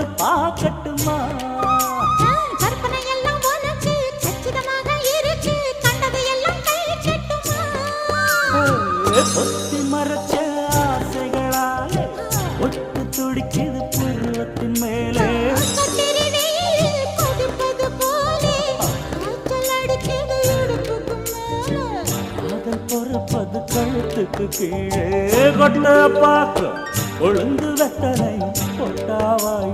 வந்து பார்க்கட்டுமா கற்பனை எல்லாம் உனக்கு கச்சிதமாக இருக்கு கண்டது எல்லாம் கை கட்டுமா ஒத்தி மறைச்ச ஆசைகளால ஒட்டு துடிக்குது பருவத்தின் மேலே கொதிப்பது போலே காய்ச்சல் அடிக்குது இடுப்புக்கு மேலே காதல் பொறுப்பது கழுத்துக்கு கீழே கொட்ட பார்க்க ஒழுங்கு வெத்தனை பொட்டாவாய்